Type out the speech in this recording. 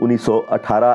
1918